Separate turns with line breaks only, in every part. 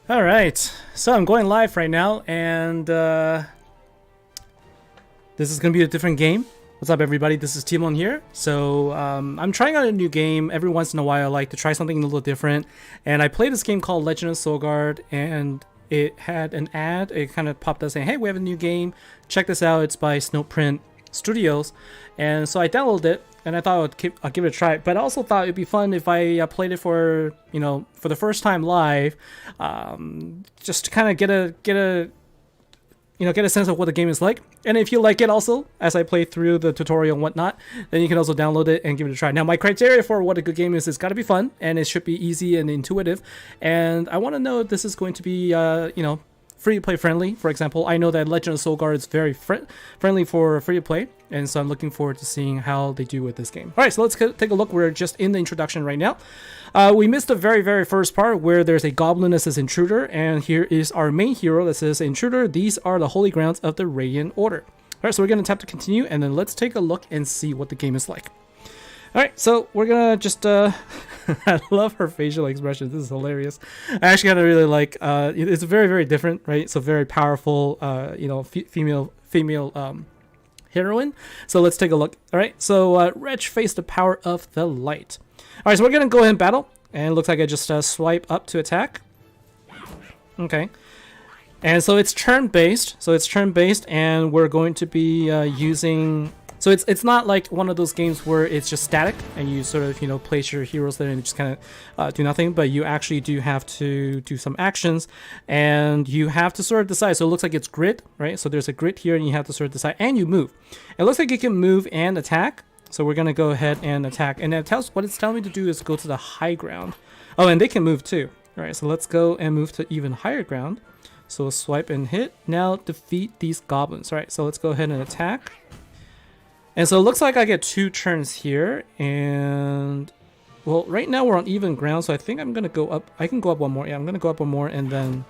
All right, so I'm going live right now, and this is gonna be a different game. What's up, everybody? This is Timon here. So I'm trying out a new game. Every once in a while, I like to try something a little different. And I played this game called Legend of Solgard, and it had an ad. It kind of popped up saying, "Hey, we have a new game. Check this out. It's by Snowprint Studios." And so I downloaded it, and I thought I'd give it a try. But I also thought it'd be fun if I played it for for the first time live, just to kind of get a sense of what the game is like. And if you like it also, as I play through the tutorial and whatnot, then you can also download it and give it a try. Now, my criteria for what a good game is, it's got to be fun, and it should be easy and intuitive. And I want to know if this is going to be, free-to-play friendly. For example, I know that Legend of Solgard is very friendly for free-to-play, and so I'm looking forward to seeing how they do with this game. All right, so let's take a look. We're just in the introduction right now. We missed the very first part where there's a goblin that says intruder, and here is our main hero that says intruder. These are the holy grounds of the Radiant Order. All right, so we're going to tap to continue, and then let's take a look and see what the game is like. All right, so we're gonna just I love her facial expressions. This is hilarious. I actually kind of really like it's very different, right? So very powerful, female heroine. So let's take a look. All right, so Wretch face the power of the light. All right, so we're gonna go ahead and battle, and it looks like I just swipe up to attack. Okay, and so it's turn based. And we're going to be using. So it's not like one of those games where it's just static and you sort of place your heroes there and just kind of do nothing, but you actually do have to do some actions, and you have to sort of decide. So it looks like it's grid, right? So there's a grid here, and you have to sort of decide, and you move. It looks like you can move and attack. So we're gonna go ahead and attack, and what it's telling me to do is go to the high ground. Oh, and they can move too. All right, so let's go and move to even higher ground. So swipe and hit. Now defeat these goblins. All right, so let's go ahead and attack. And so it looks like I get 2 turns here, and well, right now we're on even ground, so I think I'm gonna go up. I can go up one more. Yeah, I'm gonna go up one more, and then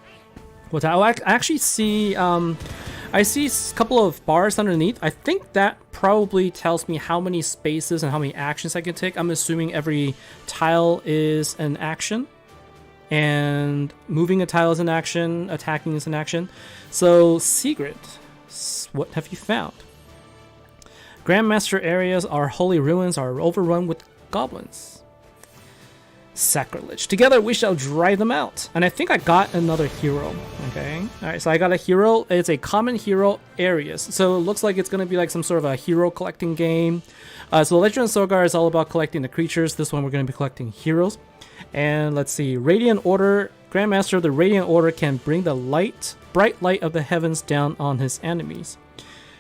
what? I actually see I see a couple of bars underneath. I think that probably tells me how many spaces and how many actions I can take. I'm assuming every tile is an action, and moving a tile is an action, attacking is an action. So secret, what have you found? Grandmaster areas, our holy ruins are overrun with goblins. Sacrilege. Together we shall drive them out. And I think I got another hero. Okay. Alright, so I got a hero. It's a common hero areas. So it looks like it's going to be like some sort of a hero collecting game. So Legend of Solgard is all about collecting the creatures. This one we're going to be collecting heroes. And let's see. Radiant Order. Grandmaster of the Radiant Order can bring the bright light of the heavens down on his enemies.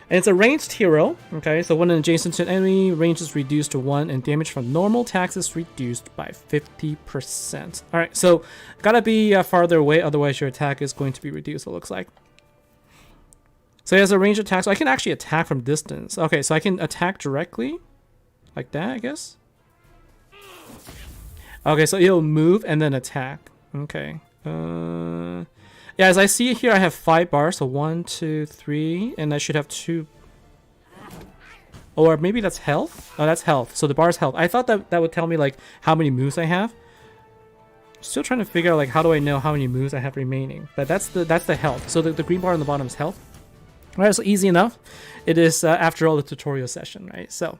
And it's a ranged hero, okay? So when an adjacent to an enemy, range is reduced to 1, and damage from normal attacks is reduced by 50%. Alright, so gotta be farther away, otherwise your attack is going to be reduced, it looks like. So he has a range attack, so I can actually attack from distance. Okay, so I can attack directly, like that, I guess? Okay, so he'll move and then attack. Okay. Yeah, as I see here, I have 5 bars, so 1, 2, 3, and I should have 2. Or maybe that's health? Oh, that's health. So the bar is health. I thought that would tell me like how many moves I have. Still trying to figure out like how do I know how many moves I have remaining. But that's the health. So the green bar on the bottom is health. Alright, so easy enough. It is after all the tutorial session, right? So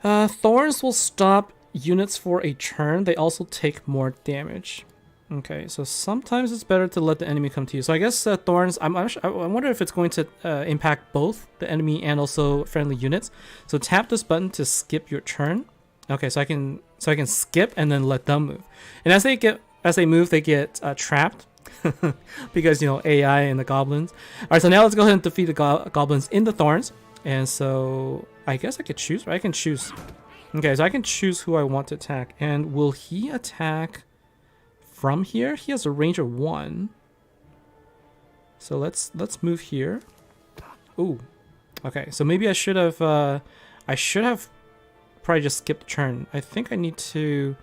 thorns will stop units for a turn. They also take more damage. Okay, so sometimes it's better to let the enemy come to you. So I guess thorns, I wonder if it's going to impact both the enemy and also friendly units. So tap this button to skip your turn. Okay, so I can skip and then let them move. And as they move, they get trapped because AI and the goblins. All right, so now let's go ahead and defeat the goblins in the thorns. And so I guess I could choose, right? I can choose. Okay, so I can choose who I want to attack. And will he attack from here? He has a range of 1. So let's move here. Ooh. Okay, so maybe I should have probably just skipped the turn. I think I need to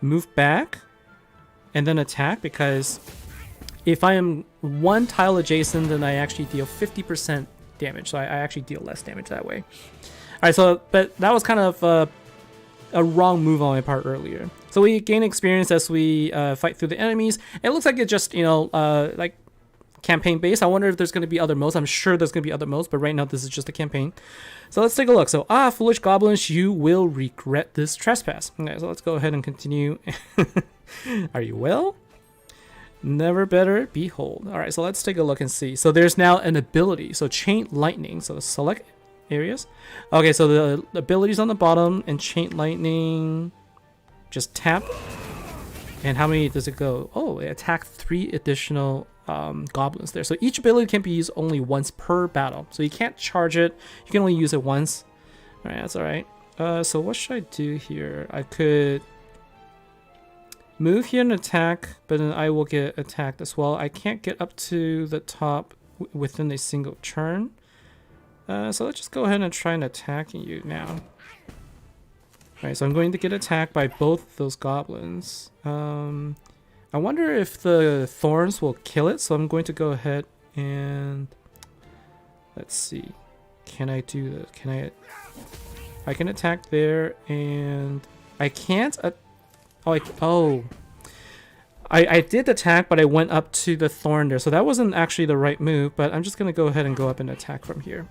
move back and then attack, because if I am 1 tile adjacent, then I actually deal 50% damage. So I actually deal less damage that way. Alright, so but that was kind of a wrong move on my part earlier. So we gain experience as we fight through the enemies. It looks like it just, you know, like campaign based. I wonder if there's going to be other modes. I'm sure there's going to be other modes, but right now this is just a campaign. So let's take a look. So, foolish goblins, you will regret this trespass. Okay, so let's go ahead and continue. Are you well? Never better behold. All right, so let's take a look and see. So there's now an ability. So chain lightning. So select areas. Okay, so the abilities on the bottom and chain lightning. Just tap. And how many does it go? Oh, it attacked 3 additional goblins there. So each ability can be used only once per battle. So you can't charge it. You can only use it once. All right, that's all right. So what should I do here? I could move here and attack, but then I will get attacked as well. I can't get up to the top within a single turn. So let's just go ahead and try and attack you now. Alright, so I'm going to get attacked by both those goblins. I wonder if the thorns will kill it, so I'm going to go ahead and... Let's see. Can I do that? I can attack there, and... I can't... I did attack, but I went up to the thorn there, so that wasn't actually the right move, but I'm just going to go ahead and go up and attack from here.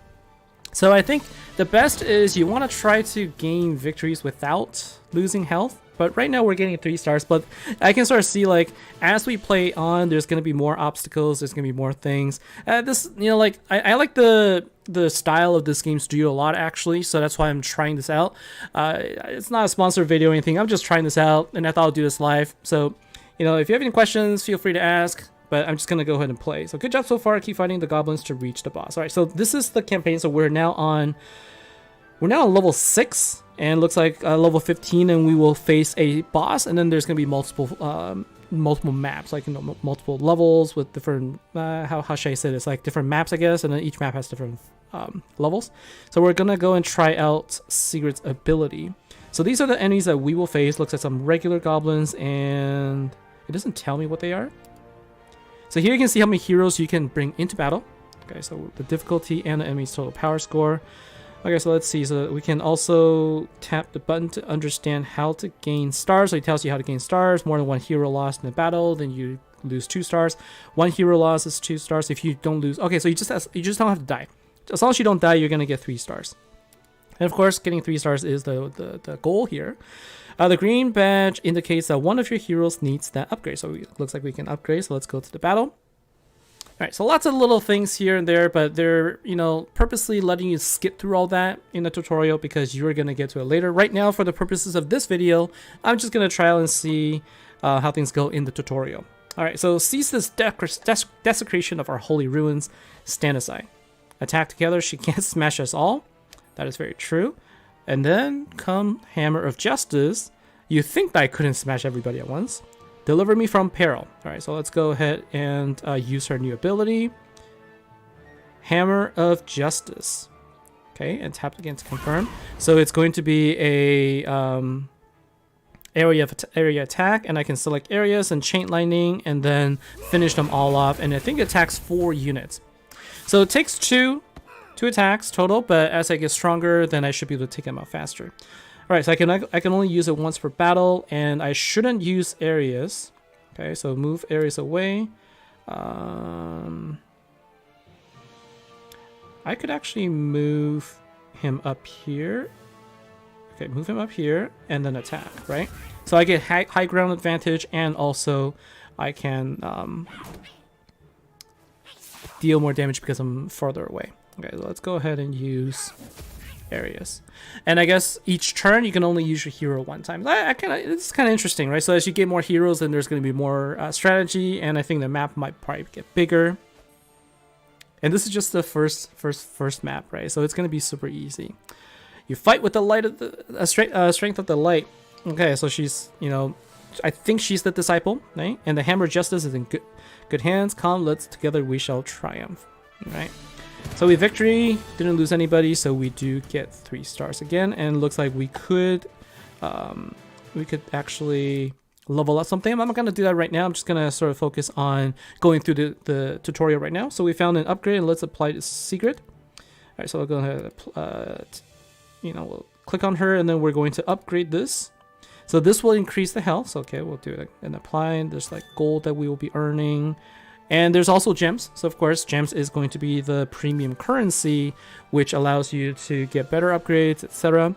So I think the best is you want to try to gain victories without losing health. But right now we're getting 3 stars, but I can sort of see, like, as we play on, there's going to be more obstacles, there's going to be more things. This, you know, like, I like the style of this game studio a lot, actually, so that's why I'm trying this out. It's not a sponsored video or anything, I'm just trying this out, and I thought I'll do this live. So, you know, if you have any questions, feel free to ask. But I'm just going to go ahead and play. So good job so far. Keep fighting the goblins to reach the boss. All right, so this is the campaign. So we're now on level 6. And it looks like level 15. And we will face a boss. And then there's going to be multiple maps. Like, you know, multiple levels with different... how should I say this? Like different maps, I guess. And then each map has different levels. So we're going to go and try out Sigurd's ability. So these are the enemies that we will face. Looks like some regular goblins. And it doesn't tell me what they are. So here you can see how many heroes you can bring into battle. Okay, so the difficulty and the enemy's total power score. Okay, so let's see. So we can also tap the button to understand how to gain stars. So it tells you how to gain stars. More than 1 hero lost in the battle, then you lose 2 stars. 1 hero loss is 2 stars. If you don't lose, okay, so you just don't have to die. As long as you don't die, you're gonna get 3 stars. And of course, getting 3 stars is the goal here. The green badge indicates that one of your heroes needs that upgrade. So it looks like we can upgrade. So let's go to the battle. All right, so lots of little things here and there, but they're, you know, purposely letting you skip through all that in the tutorial because you're going to get to it later. Right now, for the purposes of this video, I'm just going to try and see how things go in the tutorial. All right, so cease this desecration of our holy ruins. Stand aside. Attack together. She can't smash us all. That is very true. And then come Hammer of Justice. You think that I couldn't smash everybody at once. Deliver me from peril. Alright, so let's go ahead and use her new ability. Hammer of Justice. Okay, and tap again to confirm. So it's going to be a area attack, and I can select areas and chain lightning and then finish them all off. And I think it attacks 4 units. So it takes 2 attacks total, but as I get stronger, then I should be able to take them out faster. All right, so I can only use it once per battle, and I shouldn't use areas. Okay, so move areas away. I could actually move him up here. Okay, move him up here and then attack, right? So I get high ground advantage, and also I can deal more damage because I'm farther away. Okay, so let's go ahead and use areas. And I guess each turn you can only use your hero 1 time. It's kind of interesting, right? So as you get more heroes, then there's going to be more strategy, and I think the map might probably get bigger. And this is just the first map, right? So it's going to be super easy. You fight with the light of the strength of the light. Okay, so she's, you know, I think she's the disciple, right? And the Hammer of Justice is in good hands. Come, let's together we shall triumph. All right. So we victory, didn't lose anybody, so we do get 3 stars again, and it looks like we could actually level up something. I'm not going to do that right now. I'm just going to sort of focus on going through the tutorial right now. So we found an upgrade, and let's apply this secret. All right, so I'll go ahead, you know, we'll click on her, and then we're going to upgrade this. So this will increase the health. So, okay, we'll do it and apply. There's like gold that we will be earning. And there's also gems. So of course, gems is going to be the premium currency, which allows you to get better upgrades, etc.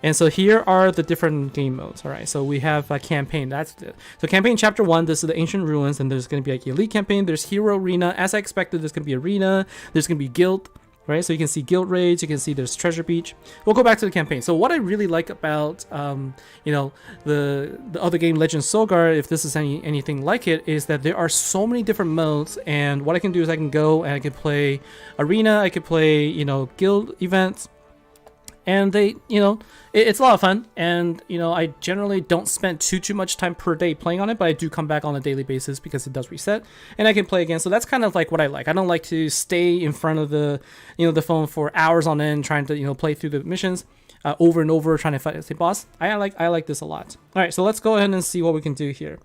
And so here are the different game modes. All right, so we have a campaign. That's it. So campaign chapter 1, this is the ancient ruins, and there's going to be like elite campaign. There's hero arena. As I expected, there's going to be arena. There's going to be guild. Right, so you can see guild raids, you can see there's treasure beach. We'll go back to the campaign. So what I really like about you know, the other game, Legend of Solgar, if this is anything like it, is that there are so many different modes, and what I can do is I can go and I can play arena, I could play, you know, guild events, and they, you know, it's a lot of fun. And you know, I generally don't spend too much time per day playing on it, but I do come back on a daily basis because it does reset and I can play again. So that's kind of like what I like. I don't like to stay in front of the, you know, the phone for hours on end trying to, you know, play through the missions over and over trying to fight the same boss. I like this a lot. All right, so let's go ahead and see what we can do here.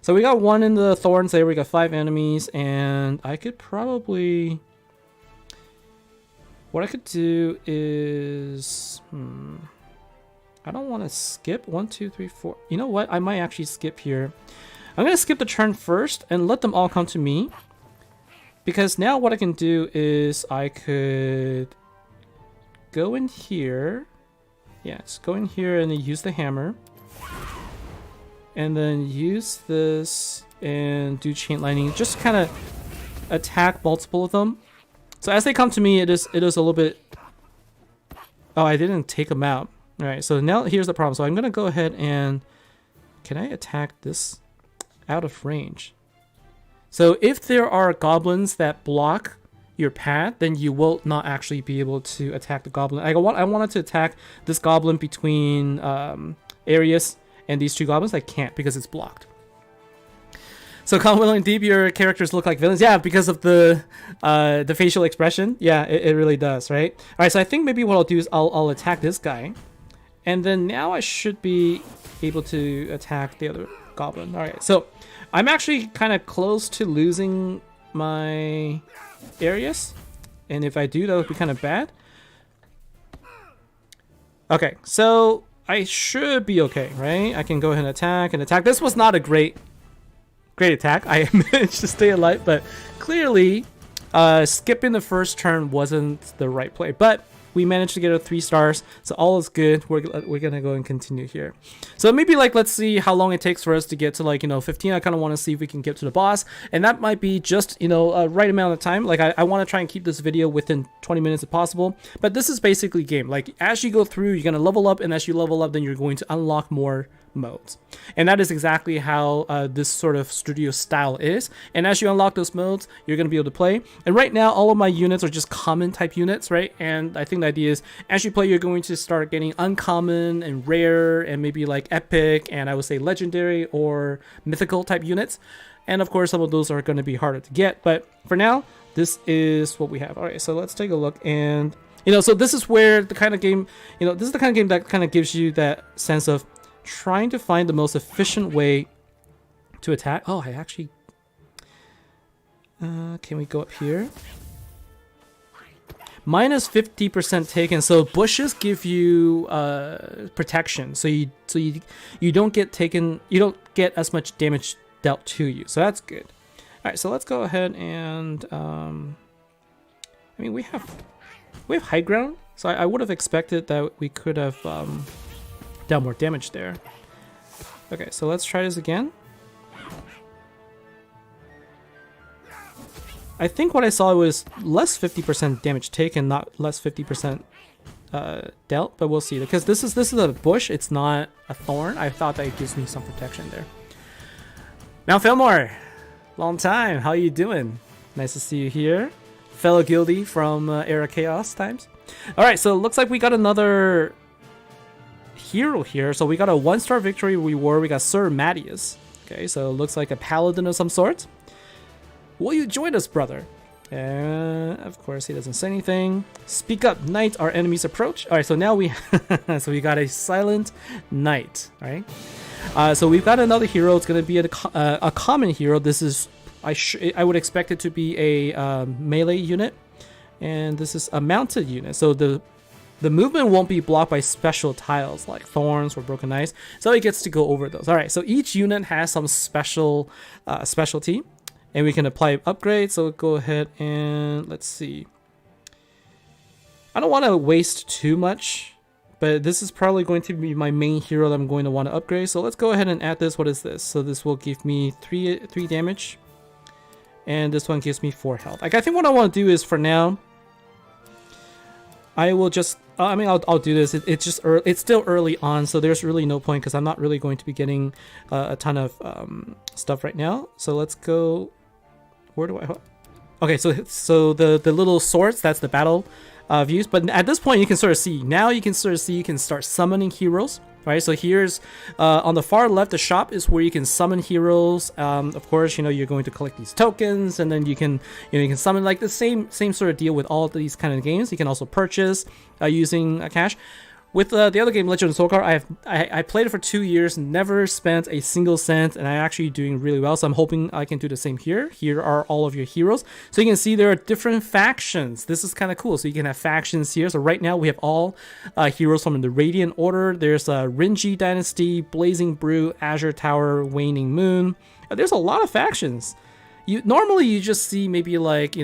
So we got 1 in the thorns there. We got 5 enemies, and I could probably, what I could do is, I don't want to skip 1, 2, 3, 4. You know what? I might actually skip here. I'm going to skip the turn first and let them all come to me. Because now what I can do is I could go in here. Yes, go in here and then use the hammer. And then use this and do chain lightning. Just kind of attack multiple of them. So as they come to me, it is a little bit... Oh, I didn't take them out. All right, so now here's the problem. So I'm going to go ahead and... Can I attack this out of range? So if there are goblins that block your path, then you will not actually be able to attack the goblin. I wanted to attack this goblin between Arius and these 2 goblins. I can't because it's blocked. So Calm, Will, and Deep, your characters look like villains. Yeah, because of the facial expression. Yeah, it really does, right? All right, so I think maybe what I'll do is I'll attack this guy. And then now I should be able to attack the other goblin. All right, so I'm actually kind of close to losing my Arius. And if I do, that would be kind of bad. Okay, so I should be okay, right? I can go ahead and attack. This was not a great attack. I managed to stay alive, but clearly skipping the first turn wasn't the right play. But we managed to get a 3 stars, so all is good. We're gonna go and continue here. So maybe like, let's see how long it takes for us to get to, like, you know, 15. I kind of want to see if we can get to the boss, and that might be just, you know, a right amount of time. Like I want to try and keep this video within 20 minutes if possible. But this is basically game. Like as you go through, you're gonna level up, and as you level up, then you're going to unlock more modes, and that is exactly how this sort of studio style is. And as you unlock those modes, you're going to be able to play. And right now all of my units are just common type units, right? And I think the idea is as you play, you're going to start getting uncommon and rare and maybe like epic and I would say legendary or mythical type units. And of course some of those are going to be harder to get, but for now this is what we have. All right, so let's take a look. And you know, so this is where the kind of game, you know, this is the kind of game that kind of gives you that sense of trying to find the most efficient way to attack. Oh, I actually... can we go up here? Minus 50% taken. So bushes give you protection. So you don't get taken. You don't get as much damage dealt to you. So that's good. All right. So let's go ahead and... I mean, we have high ground. So I would have expected that we could have... dealt more damage there. Okay, so let's try this again. I think what I saw was less 50% damage taken, not less 50% dealt, but we'll see. Because this is a bush, it's not a thorn. I thought that it gives me some protection there. Now Fillmore, long time. How you doing? Nice to see you here, fellow guildie from Era Chaos times. All right, so it looks like we got another hero here. So we got a 1-star victory reward. We got Sir Mattias. Okay, so it looks like a paladin of some sort. Will you join us, brother? Of course he doesn't say anything. Speak up, knight, our enemies approach. All right, so now we so we got a silent knight. All right, so we've got another hero. It's going to be a common hero. This is I would expect it to be a melee unit, and this is a mounted unit. So the the movement won't be blocked by special tiles like thorns or broken ice, so it gets to go over those. All right, so each unit has some specialty, and we can apply upgrades. So go ahead and let's see. I don't want to waste too much, but this is probably going to be my main hero that I'm going to want to upgrade. So let's go ahead and add this. What is this? So this will give me three damage, and this one gives me 4 health. Like, I think what I want to do is, for now, I will just, I mean, I'll do this. It's just early, it's still early on, so there's really no point because I'm not really going to be getting a ton of stuff right now. So let's go. Where do I? Okay, so the little swords, that's the battle views. But at this point, you can sort of see. Now you can sort of see. You can start summoning heroes. Right, so here's on the far left, the shop is where you can summon heroes. Of course, you know, you're going to collect these tokens, and then you can summon, like the same sort of deal with all of these kind of games. You can also purchase using cash. With the other game, Legend of Soulguard, I played it for 2 years, never spent a single cent, and I'm actually doing really well. So I'm hoping I can do the same here. Here are all of your heroes. So you can see there are different factions. This is kind of cool. So you can have factions here. So right now we have all heroes from the Radiant Order. There's Rinji Dynasty, Blazing Brew, Azure Tower, Waning Moon. There's a lot of factions. Normally you just see maybe like,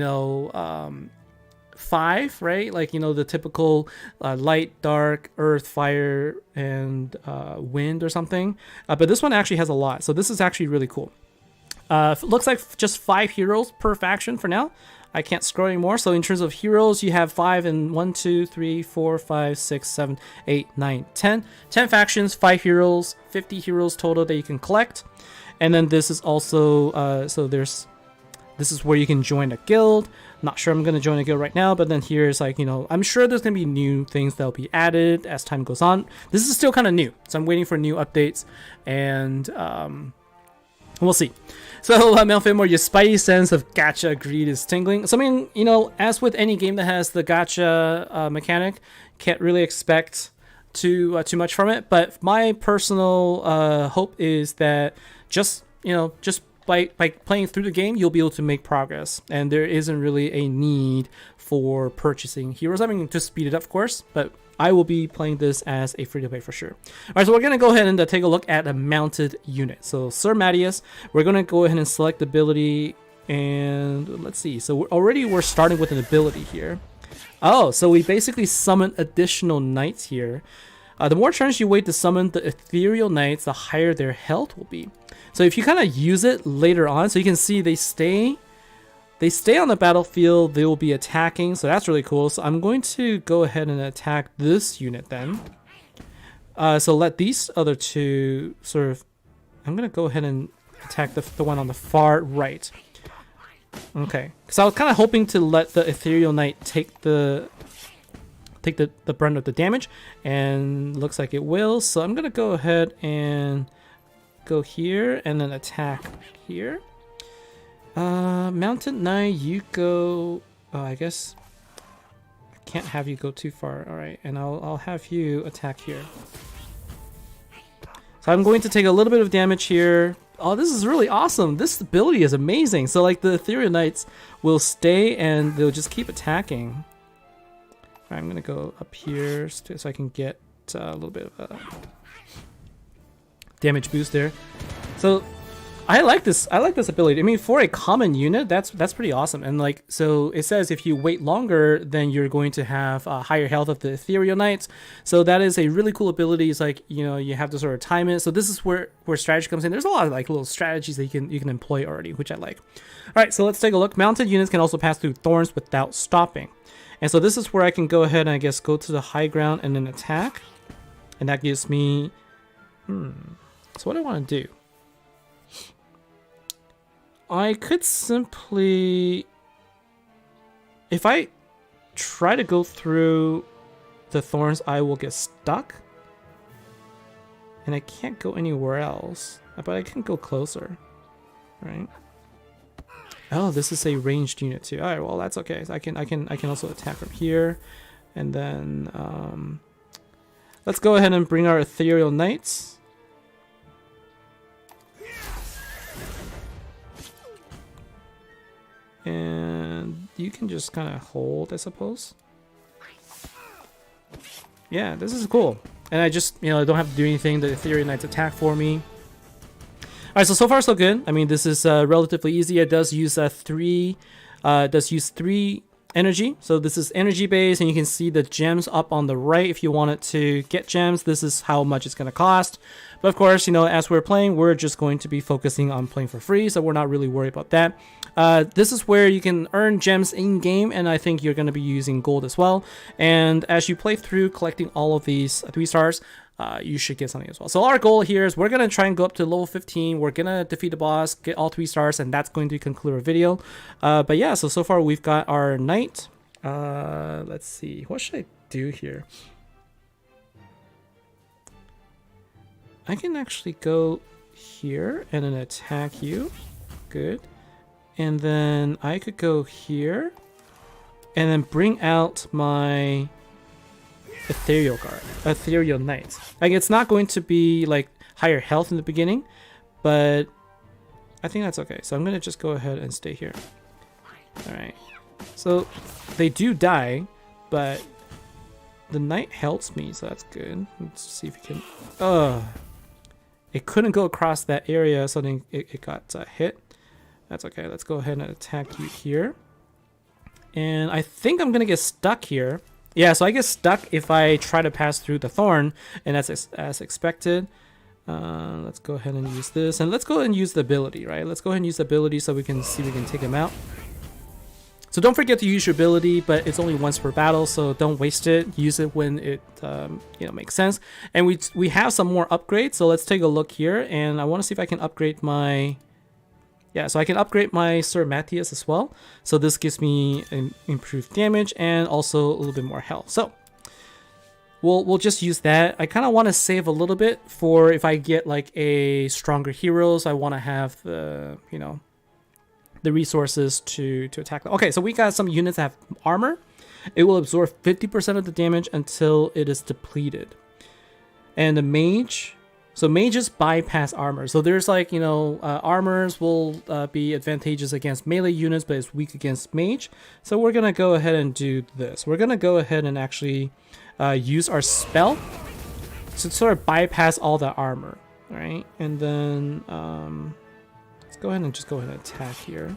5, right? Like, the typical light, dark, earth, fire, and wind or something. But this one actually has a lot. So this is actually really cool. Looks like just 5 heroes per faction for now. I can't scroll anymore. So in terms of heroes, you have 5 and 1, 2, 3, 4, 5, 6, 7, 8, 9, 10. 10 factions, 5 heroes, 50 heroes total that you can collect. And then this is also, this is where you can join a guild. Not sure I'm going to join a guild right now, but then here's like, I'm sure there's going to be new things that'll be added as time goes on. This is still kind of new, so I'm waiting for new updates, and we'll see. So, Mel Fillmore, your spidey sense of gacha greed is tingling. So, I mean, as with any game that has the gacha mechanic, can't really expect too much from it, but my personal hope is that just by playing through the game, you'll be able to make progress, and there isn't really a need for purchasing heroes. I mean, to speed it up, of course, but I will be playing this as a free-to-play for sure. All right, so we're going to go ahead and take a look at a mounted unit. So Sir Matias, we're going to go ahead and select ability, and let's see. So we're starting with an ability here. Oh, so we basically summon additional knights here. The more turns you wait to summon the ethereal knights, the higher their health will be. So if you kind of use it later on, so you can see they stay on the battlefield, they will be attacking, so that's really cool. So I'm going to go ahead and attack this unit then. So let these other two sort of, I'm going to go ahead and attack the one on the far right. Okay, because I was kind of hoping to let the ethereal knight take the brunt of the damage, and looks like it will. So I'm going to go ahead and go here and then attack here. Mountain Knight, you go. Oh, I guess I can't have you go too far. All right, and I'll have you attack here. So I'm going to take a little bit of damage here. Oh, this is really awesome. This ability is amazing. So like the ethereal knights will stay and they'll just keep attacking. All right, I'm gonna go up here so I can get a little bit of a damage boost there. So I like this ability. I mean, for a common unit, that's pretty awesome. And like, so it says if you wait longer, then you're going to have higher health of the ethereal knights. So that is a really cool ability. It's like, you have to sort of time it. So this is where strategy comes in. There's a lot of like little strategies that you can employ already, which I like. All right, so let's take a look. Mounted units can also pass through thorns without stopping. And so this is where I can go ahead and I guess go to the high ground and then attack. And that gives me, so what do I want to do? I could simply, if I try to go through the thorns, I will get stuck. And I can't go anywhere else, but I can go closer, right? Oh, this is a ranged unit too. All right, well that's okay. So I can also attack from here, and then let's go ahead and bring our ethereal knights. And you can just kind of hold, I suppose. Yeah, this is cool. And I just, you know, I don't have to do anything. The Ethereal Knights attack for me. Alright, so far so good. I mean, this is relatively easy. It does use three energy. So this is energy based, and you can see the gems up on the right. If you wanted to get gems, this is how much it's going to cost. But of course, you know, as we're playing, we're just going to be focusing on playing for free, so we're not really worried about that. This is where you can earn gems in game, and I think you're going to be using gold as well. And as you play through collecting all of these 3 stars, you should get something as well. So our goal here is we're going to try and go up to level 15. We're going to defeat the boss, get all 3 stars, and that's going to conclude our video. But yeah, so far we've got our knight. Let's see. What should I do here? I can actually go here and then attack you. Good. And then I could go here and then bring out my Ethereal Knight. Like, it's not going to be like higher health in the beginning, but I think that's okay. So I'm gonna just go ahead and stay here. All right. So they do die, but the knight helps me, so that's good. Let's see if we can. It couldn't go across that area, so then it got hit. That's okay. Let's go ahead and attack you here. And I think I'm gonna get stuck here. Yeah, so I get stuck if I try to pass through the thorn, and that's as expected. Let's go ahead and use this, and let's go ahead and use the ability, right? Let's go ahead and use the ability so we can see if we can take him out. So don't forget to use your ability, but it's only once per battle, so don't waste it. Use it when it makes sense. And we have some more upgrades, so let's take a look here. And I want to see if I can upgrade my... Yeah, so I can upgrade my Sir Matthias as well. So this gives me an improved damage and also a little bit more health. So we'll just use that. I kind of want to save a little bit for if I get like a stronger heroes. I want to have the, the resources to attack them. Okay, so we got some units that have armor. It will absorb 50% of the damage until it is depleted. And the mage... So mages bypass armor. So there's like, armors will be advantageous against melee units, but it's weak against mage. So we're going to go ahead and do this. We're going to go ahead and actually use our spell to sort of bypass all the armor. All right. And then let's go ahead and attack here.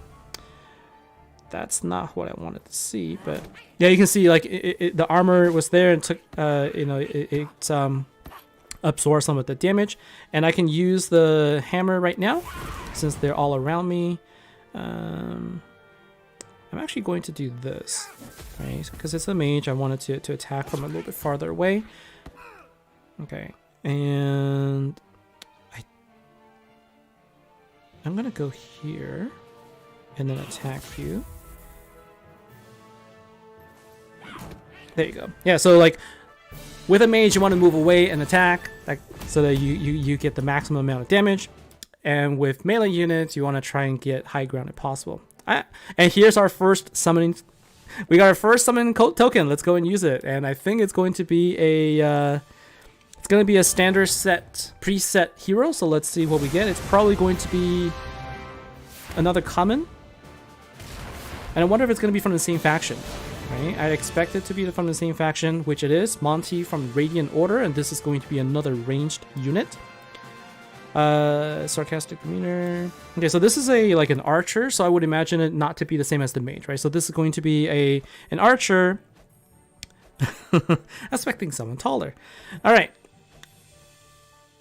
That's not what I wanted to see, but yeah, you can see like the armor was there and took, absorb some of the damage, and I can use the hammer right now since they're all around me. I'm actually going to do this, right? Because it's a mage, I wanted to attack from a little bit farther away. Okay, and I'm gonna go here and then attack you. There you go. Yeah, so like with a mage, you want to move away and attack, like so that you get the maximum amount of damage. And with melee units, you want to try and get high ground if possible. And here's our first summoning. We got our first summoning token. Let's go and use it. And I think it's going to be a standard set preset hero. So let's see what we get. It's probably going to be another common. And I wonder if it's going to be from the same faction. Right? I expect it to be from the same faction, which it is. Monty from Radiant Order, and this is going to be another ranged unit. Sarcastic demeanor. Okay, so this is an archer, so I would imagine it not to be the same as the mage, right? So this is going to be an archer. Expecting someone taller. All right.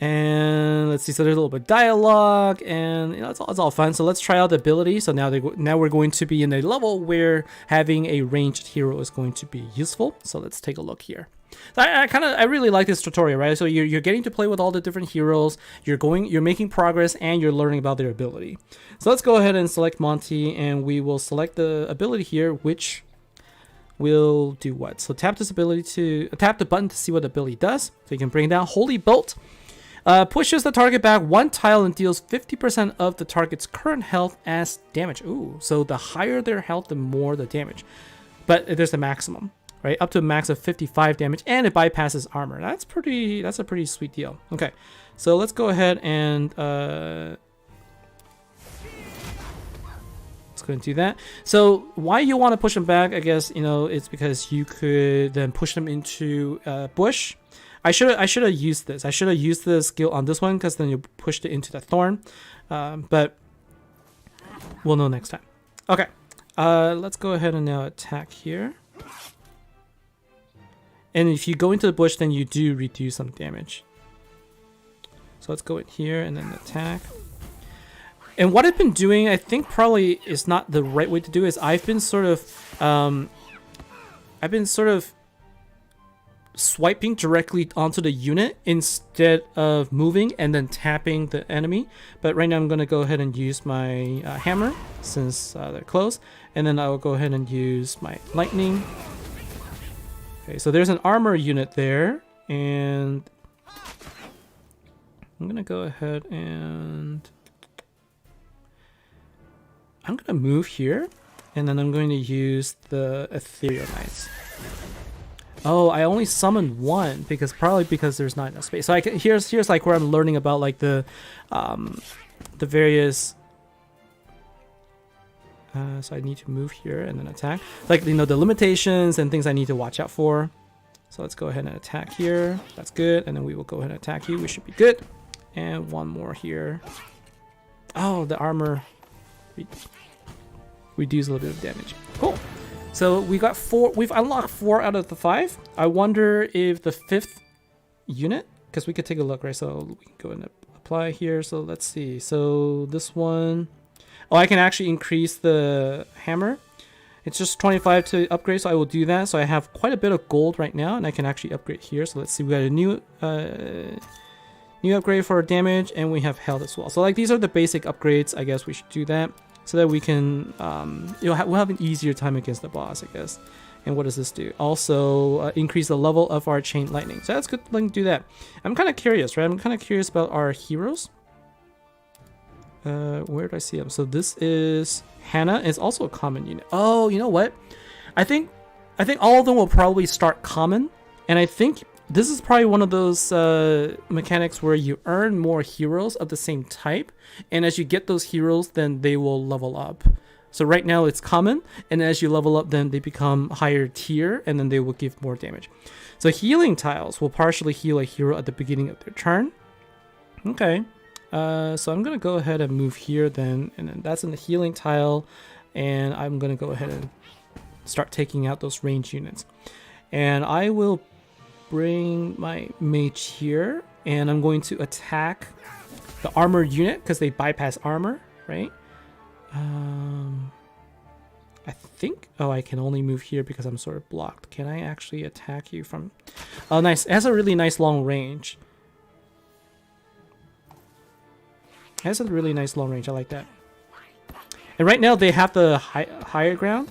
And let's see, so there's a little bit of dialogue, and it's all fun. So let's try out the ability. So now we're going to be in a level where having a ranged hero is going to be useful. So let's take a look here. So I really like this tutorial, right? So you're getting to play with all the different heroes. You're making progress, and you're learning about their ability. So let's go ahead and select Monty, and we will select the ability here, which will do what? So tap this ability to tap the button to see what the ability does. So you can bring down Holy Bolt. Pushes the target back 1 tile and deals 50% of the target's current health as damage. Ooh, so the higher their health, the more the damage. But there's a maximum, right? Up to a max of 55 damage, and it bypasses armor. That's a pretty sweet deal. Okay, so let's go ahead and go and do that. So why you want to push them back, I guess, you know, it's because you could then push them into bush. I should have used this. I should have used the skill on this one because then you pushed it into the thorn. But we'll know next time. Okay, let's go ahead and now attack here. And if you go into the bush, then you do reduce some damage. So let's go in here and then attack. And what I've been doing, I think probably is not the right way to do, is I've been sort of swiping directly onto the unit instead of moving and then tapping the enemy. But right now I'm going to go ahead and use my hammer since they're close, and then I will go ahead and use my lightning. Okay, so there's an armor unit there, and I'm going to go ahead and I'm going to move here, and then I'm going to use the Ethereal Knights. Oh, I only summoned one probably because there's not enough space. So here's like where I'm learning about like the various. So I need to move here and then attack. Like, you know, the limitations and things I need to watch out for. So let's go ahead and attack here. That's good. And then we will go ahead and attack you. We should be good. And one more here. Oh, the armor reduce a little bit of damage. Cool. So we got 4. We've unlocked 4 out of the 5. I wonder if the 5th unit, because we could take a look, right? So we can go and apply here. So let's see. So this one, oh, I can actually increase the hammer. It's just 25 to upgrade, so I will do that. So I have quite a bit of gold right now, and I can actually upgrade here. So let's see. We got a new upgrade for damage, and we have health as well. So like these are the basic upgrades. I guess we should do that, so that we can, we'll have an easier time against the boss, I guess. And what does this do? Also, increase the level of our chain lightning. So that's good. Let me do that. I'm kind of curious, right? I'm kind of curious about our heroes. Where do I see them? So this is Hannah. It's also a common unit. Oh, you know what? I think all of them will probably start common, and I think this is probably one of those mechanics where you earn more heroes of the same type, and as you get those heroes, then they will level up. So right now it's common, and as you level up, then they become higher tier, and then they will give more damage. So healing tiles will partially heal a hero at the beginning of their turn. Okay, so I'm gonna go ahead and move here then, and then that's in the healing tile, and I'm gonna go ahead and start taking out those range units. And I will bring my mage here, and I'm going to attack the armor unit because they bypass armor, right? I think, oh, I can only move here because I'm sort of blocked. Can I actually attack you from, oh nice, it has a really nice long range. It has a really nice long range, I like that. And right now they have the higher ground.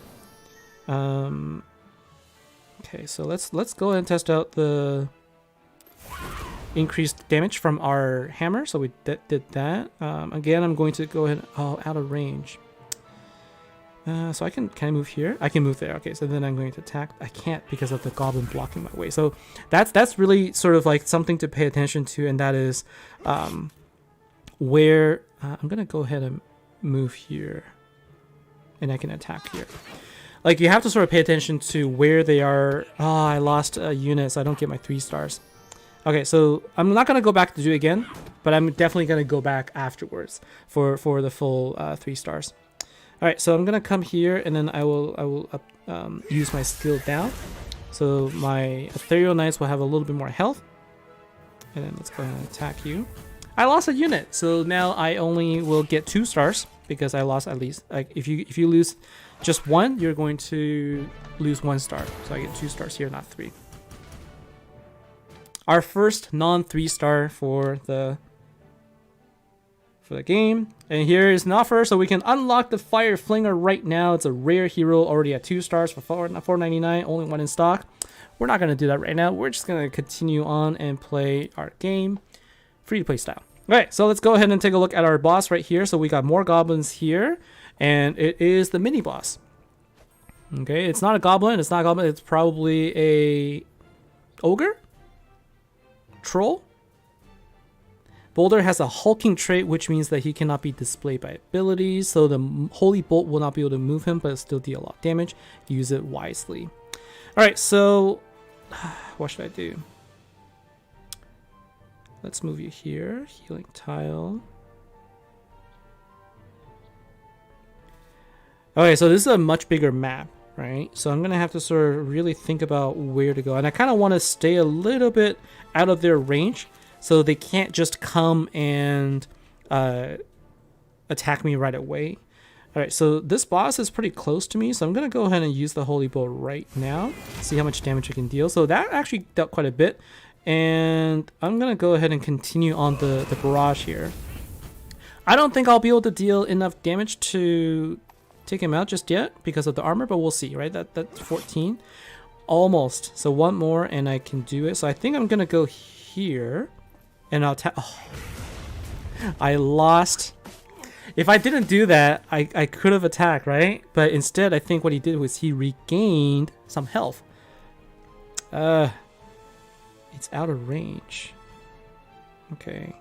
Okay, so let's go ahead and test out the increased damage from our hammer. So we did that. Again, I'm going to go ahead. Oh, out of range. So can I move here? I can move there. Okay, so then I'm going to attack. I can't because of the goblin blocking my way. So that's really sort of like something to pay attention to, and that is where I'm gonna go ahead and move here, and I can attack here. Like, you have to sort of pay attention to where they are. Oh, I lost a unit, so I don't get my 3 stars. Okay, so I'm not gonna go back to do it again, but I'm definitely gonna go back afterwards for the full 3 stars. All right, so I'm gonna come here, and then I will use my skill down. So my Ethereal Knights will have a little bit more health, and then let's go ahead and attack you. I lost a unit, so now I only will get 2 stars because I lost at least. Like, if you lose just 1, you're going to lose 1 star. So I get 2 stars here, not 3. Our first non-3 star for the game. And here is an offer, so we can unlock the Fire Flinger right now. It's a rare hero, already at 2 stars for $4.99, only 1 in stock. We're not going to do that right now. We're just going to continue on and play our game free to play style. Alright, so let's go ahead and take a look at our boss right here. So we got more goblins here, and it is the mini boss. Okay, it's not a goblin, it's probably a ogre? Troll? Boulder has a hulking trait, which means that he cannot be displayed by abilities, so the Holy Bolt will not be able to move him, but still deal a lot of damage. Use it wisely. Alright, so what should I do? Let's move you here. Healing tile. Okay, so this is a much bigger map, right? So I'm going to have to sort of really think about where to go. And I kind of want to stay a little bit out of their range so they can't just come and attack me right away. Alright, so this boss is pretty close to me, so I'm going to go ahead and use the Holy Bolt right now. See how much damage I can deal. So that actually dealt quite a bit. And I'm going to go ahead and continue on the barrage here. I don't think I'll be able to deal enough damage to take him out just yet because of the armor, but we'll see, right? That's 14. Almost. So one more and I can do it. So I think I'm going to go here and I'll attack. Oh, I lost. If I didn't do that, I could have attacked, right? But instead, I think what he did was he regained some health. It's out of range. Okay.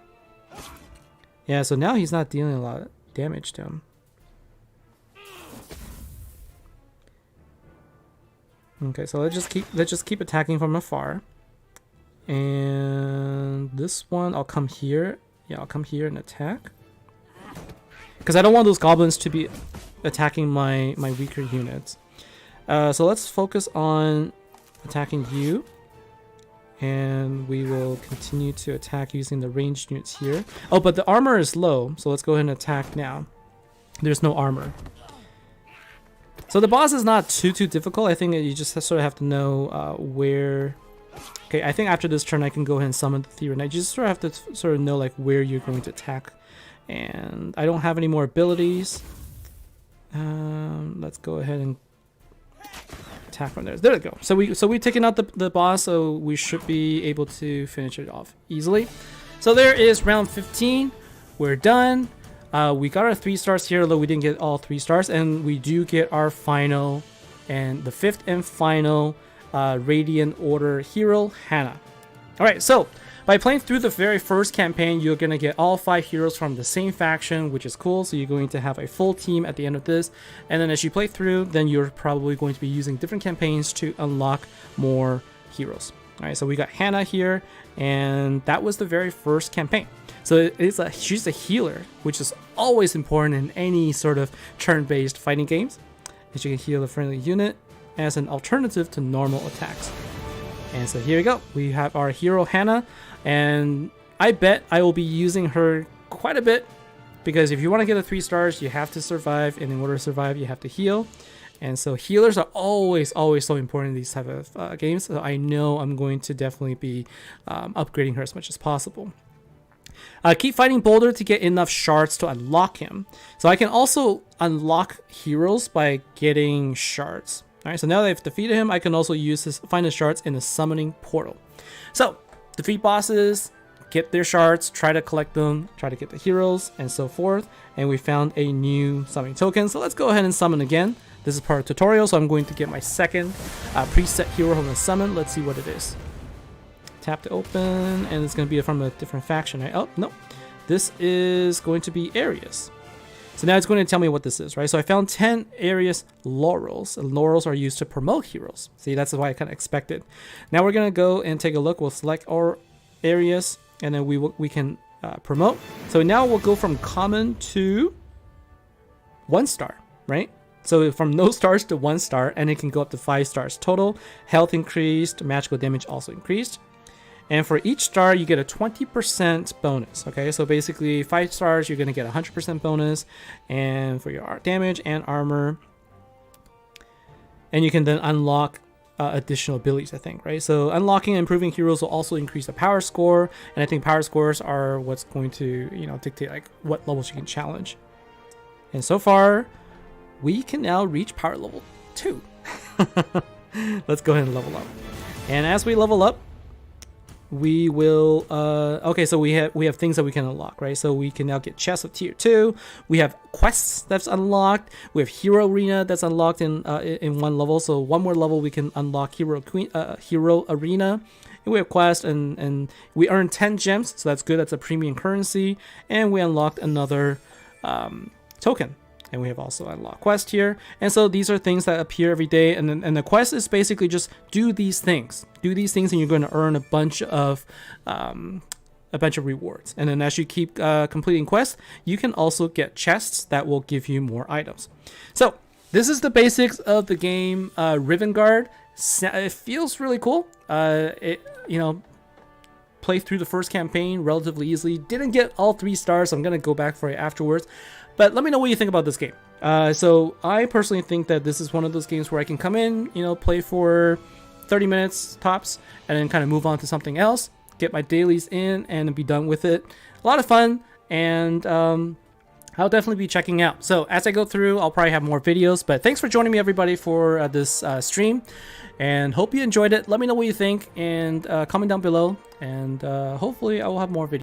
Yeah, so now he's not dealing a lot of damage to him. Okay, so let's just keep attacking from afar. And this one, I'll come here. Yeah, I'll come here and attack. Because I don't want those goblins to be attacking my weaker units. So let's focus on attacking you. And we will continue to attack using the ranged units here. Oh, but the armor is low, so let's go ahead and attack now. There's no armor. So the boss is not too difficult. I think that you just sort of have to know where... Okay, I think after this turn I can go ahead and summon the Theron. I just sort of have to sort of know like where you're going to attack. And I don't have any more abilities. Let's go ahead and attack from there. There we go. So we've taken out the boss, so we should be able to finish it off easily. So there is round 15. We're done. We got our 3 stars here, although we didn't get all 3 stars, and we do get our final and the 5th and final Radiant Order hero, Hannah. Alright, so by playing through the very first campaign, you're going to get all 5 heroes from the same faction, which is cool. So you're going to have a full team at the end of this. And then as you play through, then you're probably going to be using different campaigns to unlock more heroes. Alright, so we got Hannah here, and that was the very first campaign. So she's a healer, which is always important in any sort of turn-based fighting games. And she can heal a friendly unit as an alternative to normal attacks. And so here we go. We have our hero Hannah, and I bet I will be using her quite a bit because if you want to get the 3 stars, you have to survive, and in order to survive, you have to heal. And so healers are always so important in these type of games. So I know I'm going to definitely be upgrading her as much as possible. Keep fighting Boulder to get enough shards to unlock him. So I can also unlock heroes by getting shards. Alright, so now that I've defeated him, I can also find his shards in the summoning portal. So, defeat bosses, get their shards, try to collect them, try to get the heroes, and so forth. And we found a new summoning token, so let's go ahead and summon again. This is part of the tutorial, so I'm going to get my second preset hero from the summon. Let's see what it is. Tap to open, and it's going to be from a different faction, right? Oh, no. This is going to be Arius. So now it's going to tell me what this is, right? So I found 10 Arius laurels. Laurels are used to promote heroes. See, that's why I kind of expected. Now we're going to go and take a look. We'll select our Arius, and then we can promote. So now we'll go from common to 1 star, right? So from no stars to 1 star, and it can go up to 5 stars total. Health increased, magical damage also increased. And for each star, you get a 20% bonus. Okay, so basically 5 stars, you're going to get 100% bonus, and for your damage and armor. And you can then unlock additional abilities, I think, right? So unlocking and improving heroes will also increase the power score, and I think power scores are what's going to, dictate like what levels you can challenge. And so far, we can now reach power level 2. Let's go ahead and level up. And as we level up, we will okay, so we have things that we can unlock, right? So we can now get chests of tier 2. We have quests that's unlocked. We have hero arena that's unlocked in 1 level. So 1 more level we can unlock hero arena, And we have quests, and we earn 10 gems, so that's good. That's a premium currency. And we unlocked another token. And we have also unlocked quest here. And so these are things that appear every day. And the quest is basically just do these things. Do these things and you're going to earn a bunch of rewards. And then as you keep completing quests, you can also get chests that will give you more items. So this is the basics of the game Rivengard. It feels really cool. Play through the first campaign relatively easily. Didn't get all 3 stars, so I'm going to go back for it afterwards. But let me know what you think about this game. So I personally think that this is one of those games where I can come in, play for 30 minutes tops, and then kind of move on to something else, get my dailies in, and be done with it. A lot of fun, and I'll definitely be checking out. So as I go through, I'll probably have more videos. But thanks for joining me, everybody, for this stream, and hope you enjoyed it. Let me know what you think, and comment down below, and hopefully I will have more videos.